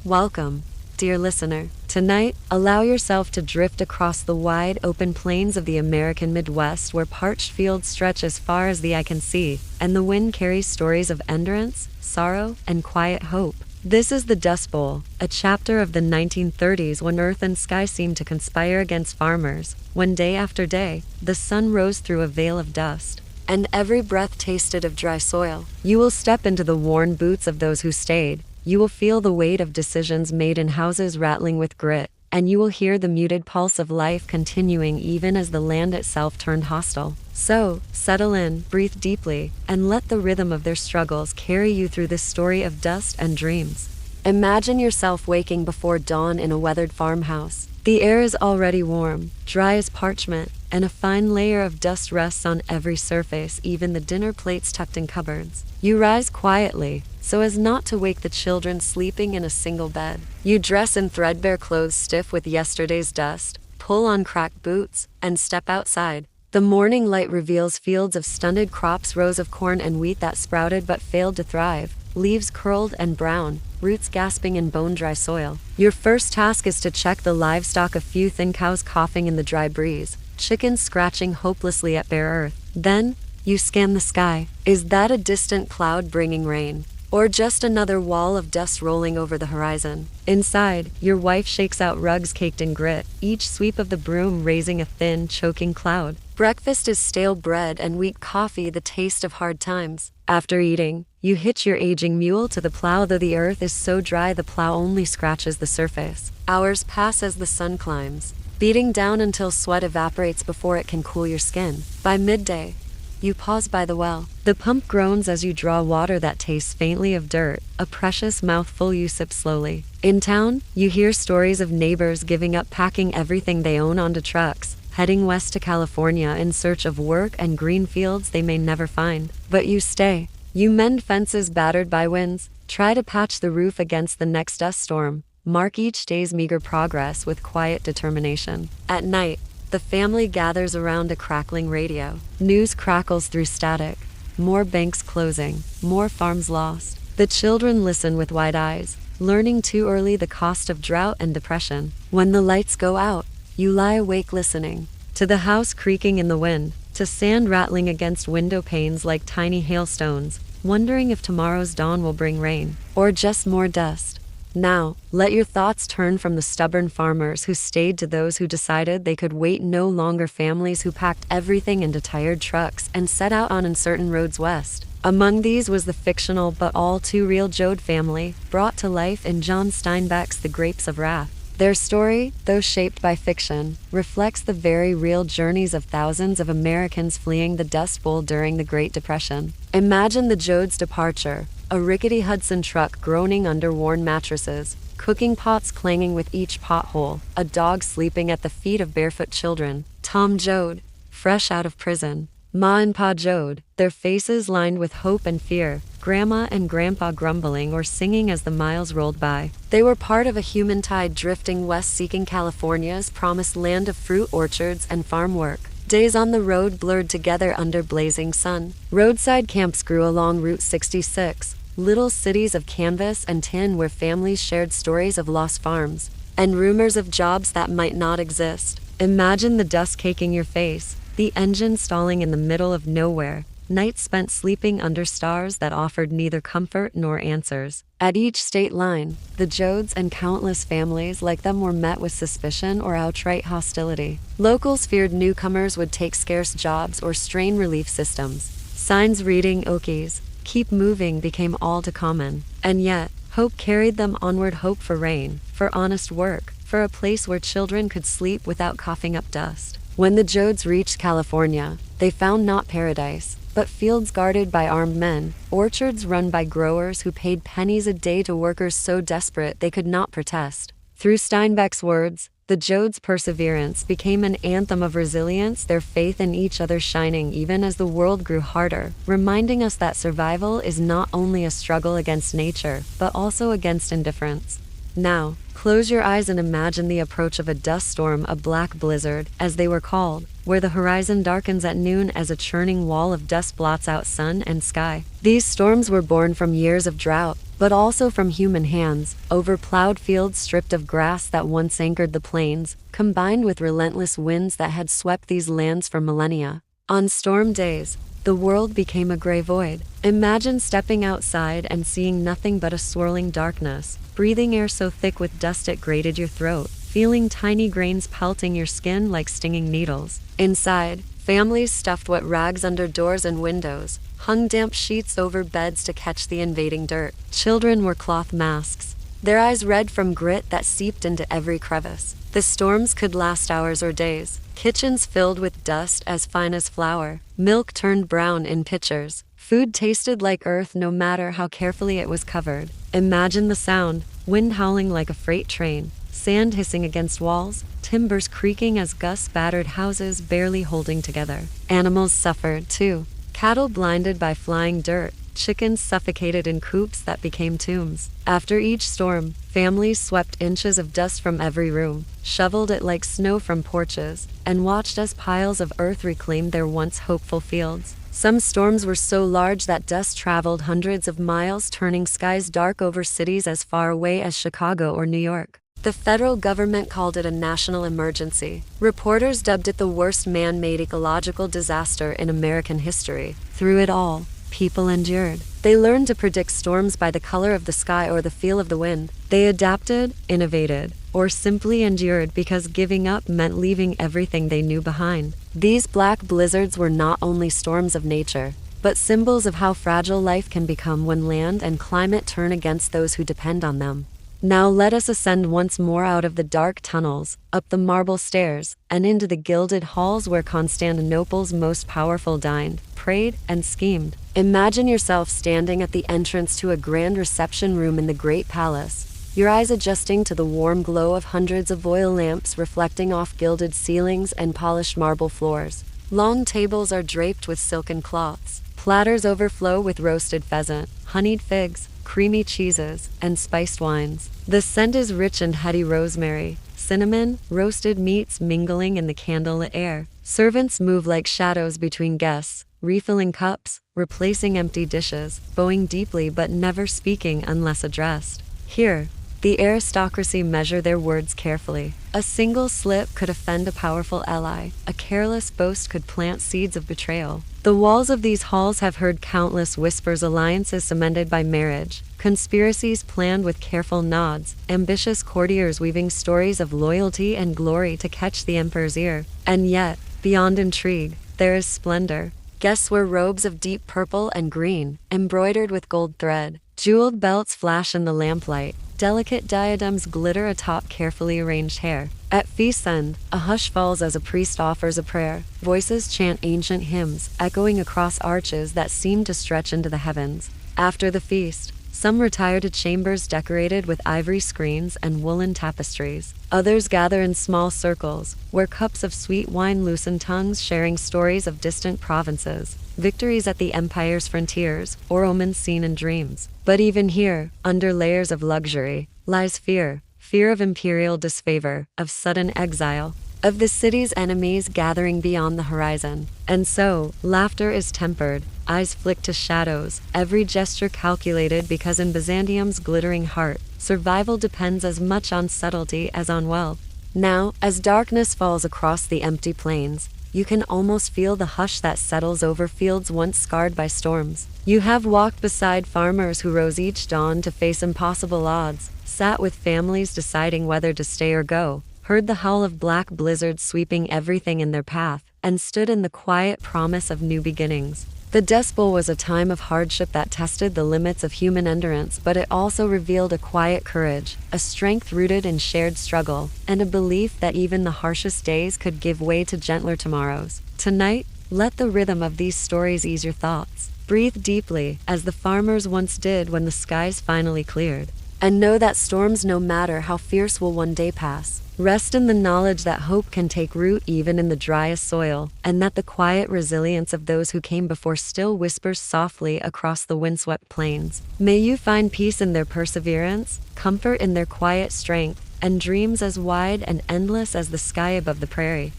Welcome, dear listener. Tonight, allow yourself to drift across the wide, open plains of the American Midwest where parched fields stretch as far as the eye can see, and the wind carries stories of endurance, sorrow, and quiet hope. This is the Dust Bowl, a chapter of the 1930s when earth and sky seemed to conspire against farmers, when day after day, the sun rose through a veil of dust, and every breath tasted of dry soil. You will step into the worn boots of those who stayed. You will feel the weight of decisions made in houses rattling with grit, and you will hear the muted pulse of life continuing even as the land itself turned hostile. So, settle in, breathe deeply, and let the rhythm of their struggles carry you through this story of dust and dreams. Imagine yourself waking before dawn in a weathered farmhouse. The air is already warm, dry as parchment, and a fine layer of dust rests on every surface, even the dinner plates tucked in cupboards. You rise quietly, so as not to wake the children sleeping in a single bed. You dress in threadbare clothes stiff with yesterday's dust, pull on cracked boots, and step outside. The morning light reveals fields of stunted crops, rows of corn and wheat that sprouted but failed to thrive, leaves curled and brown, roots gasping in bone-dry soil. Your first task is to check the livestock, a few thin cows coughing in the dry breeze, chickens scratching hopelessly at bare earth. Then, you scan the sky. Is that a distant cloud bringing rain? Or just another wall of dust rolling over the horizon? Inside, your wife shakes out rugs caked in grit, each sweep of the broom raising a thin, choking cloud. Breakfast is stale bread and weak coffee, the taste of hard times. After eating, you hitch your aging mule to the plow, though the earth is so dry the plow only scratches the surface. Hours pass as the sun climbs, beating down until sweat evaporates before it can cool your skin. By midday, you pause by the well. The pump groans as you draw water that tastes faintly of dirt, a precious mouthful you sip slowly. In town, you hear stories of neighbors giving up, packing everything they own onto trucks, heading west to California in search of work and green fields they may never find. But you stay. You mend fences battered by winds, try to patch the roof against the next dust storm, mark each day's meager progress with quiet determination. At night, the family gathers around a crackling radio. News crackles through static. More banks closing, more farms lost. The children listen with wide eyes, learning too early the cost of drought and depression. When the lights go out, you lie awake listening to the house creaking in the wind, to sand rattling against window panes like tiny hailstones, wondering if tomorrow's dawn will bring rain, or just more dust. Now, let your thoughts turn from the stubborn farmers who stayed to those who decided they could wait no longer, families who packed everything into tired trucks and set out on uncertain roads west. Among these was the fictional but all too real Joad family, brought to life in John Steinbeck's The Grapes of Wrath. Their story, though shaped by fiction, reflects the very real journeys of thousands of Americans fleeing the Dust Bowl during the Great Depression. Imagine the Joads' departure, a rickety Hudson truck groaning under worn mattresses, cooking pots clanging with each pothole, a dog sleeping at the feet of barefoot children. Tom Joad, fresh out of prison. Ma and Pa Joad, their faces lined with hope and fear, Grandma and Grandpa grumbling or singing as the miles rolled by. They were part of a human tide drifting west, seeking California's promised land of fruit orchards and farm work. Days on the road blurred together under blazing sun. Roadside camps grew along Route 66, little cities of canvas and tin where families shared stories of lost farms and rumors of jobs that might not exist. Imagine the dust caking your face, the engine stalling in the middle of nowhere, nights spent sleeping under stars that offered neither comfort nor answers. At each state line, the Joads and countless families like them were met with suspicion or outright hostility. Locals feared newcomers would take scarce jobs or strain relief systems. Signs reading "Okies, keep moving" became all too common. And yet, hope carried them onward, hope for rain, for honest work, for a place where children could sleep without coughing up dust. When the Joads reached California, they found not paradise, but fields guarded by armed men, orchards run by growers who paid pennies a day to workers so desperate they could not protest. Through Steinbeck's words, the Joads' perseverance became an anthem of resilience, their faith in each other shining even as the world grew harder, reminding us that survival is not only a struggle against nature, but also against indifference. Now, close your eyes and imagine the approach of a dust storm, a black blizzard, as they were called, where the horizon darkens at noon as a churning wall of dust blots out sun and sky. These storms were born from years of drought, but also from human hands, over plowed fields stripped of grass that once anchored the plains, combined with relentless winds that had swept these lands for millennia. On storm days, the world became a gray void. Imagine stepping outside and seeing nothing but a swirling darkness, breathing air so thick with dust it grated your throat, feeling tiny grains pelting your skin like stinging needles. Inside, families stuffed wet rags under doors and windows, hung damp sheets over beds to catch the invading dirt. Children wore cloth masks, their eyes red from grit that seeped into every crevice. The storms could last hours or days, kitchens filled with dust as fine as flour, milk turned brown in pitchers. Food tasted like earth no matter how carefully it was covered. Imagine the sound, wind howling like a freight train, sand hissing against walls, timbers creaking as gusts battered houses barely holding together. Animals suffered, too. Cattle blinded by flying dirt, chickens suffocated in coops that became tombs. After each storm, families swept inches of dust from every room, shoveled it like snow from porches, and watched as piles of earth reclaimed their once hopeful fields. Some storms were so large that dust traveled hundreds of miles, turning skies dark over cities as far away as Chicago or New York. The federal government called it a national emergency. Reporters dubbed it the worst man-made ecological disaster in American history. Through it all, people endured. They learned to predict storms by the color of the sky or the feel of the wind. They adapted, innovated, or simply endured because giving up meant leaving everything they knew behind. These black blizzards were not only storms of nature, but symbols of how fragile life can become when land and climate turn against those who depend on them. Now let us ascend once more out of the dark tunnels, up the marble stairs, and into the gilded halls where Constantinople's most powerful dined, prayed, and schemed. Imagine yourself standing at the entrance to a grand reception room in the Great Palace, your eyes adjusting to the warm glow of hundreds of oil lamps reflecting off gilded ceilings and polished marble floors. Long tables are draped with silken cloths. Platters overflow with roasted pheasant, honeyed figs, creamy cheeses, and spiced wines. The scent is rich and heady: rosemary, cinnamon, roasted meats mingling in the candlelit air. Servants move like shadows between guests, refilling cups, replacing empty dishes, bowing deeply but never speaking unless addressed. Here, the aristocracy measure their words carefully. A single slip could offend a powerful ally. A careless boast could plant seeds of betrayal. The walls of these halls have heard countless whispers, alliances cemented by marriage, conspiracies planned with careful nods, ambitious courtiers weaving stories of loyalty and glory to catch the emperor's ear. And yet, beyond intrigue, there is splendor. Guests wear robes of deep purple and green, embroidered with gold thread. Jeweled belts flash in the lamplight. Delicate diadems glitter atop carefully arranged hair. At feast's end, a hush falls as a priest offers a prayer. Voices chant ancient hymns, echoing across arches that seem to stretch into the heavens. After the feast, some retire to chambers decorated with ivory screens and woolen tapestries. Others gather in small circles, where cups of sweet wine loosen tongues, sharing stories of distant provinces, victories at the empire's frontiers, or omens seen in dreams. But even here, under layers of luxury, lies fear. Fear of imperial disfavor, of sudden exile, of the city's enemies gathering beyond the horizon. And so, laughter is tempered, eyes flick to shadows, every gesture calculated, because in Byzantium's glittering heart, survival depends as much on subtlety as on wealth. Now, as darkness falls across the empty plains, you can almost feel the hush that settles over fields once scarred by storms. You have walked beside farmers who rose each dawn to face impossible odds, sat with families deciding whether to stay or go, heard the howl of black blizzards sweeping everything in their path, and stood in the quiet promise of new beginnings. The Dust Bowl was a time of hardship that tested the limits of human endurance, but it also revealed a quiet courage, a strength rooted in shared struggle, and a belief that even the harshest days could give way to gentler tomorrows. Tonight, let the rhythm of these stories ease your thoughts. Breathe deeply, as the farmers once did when the skies finally cleared. And know that storms, no matter how fierce, will one day pass. Rest in the knowledge that hope can take root even in the driest soil, and that the quiet resilience of those who came before still whispers softly across the windswept plains. May you find peace in their perseverance, comfort in their quiet strength, and dreams as wide and endless as the sky above the prairie.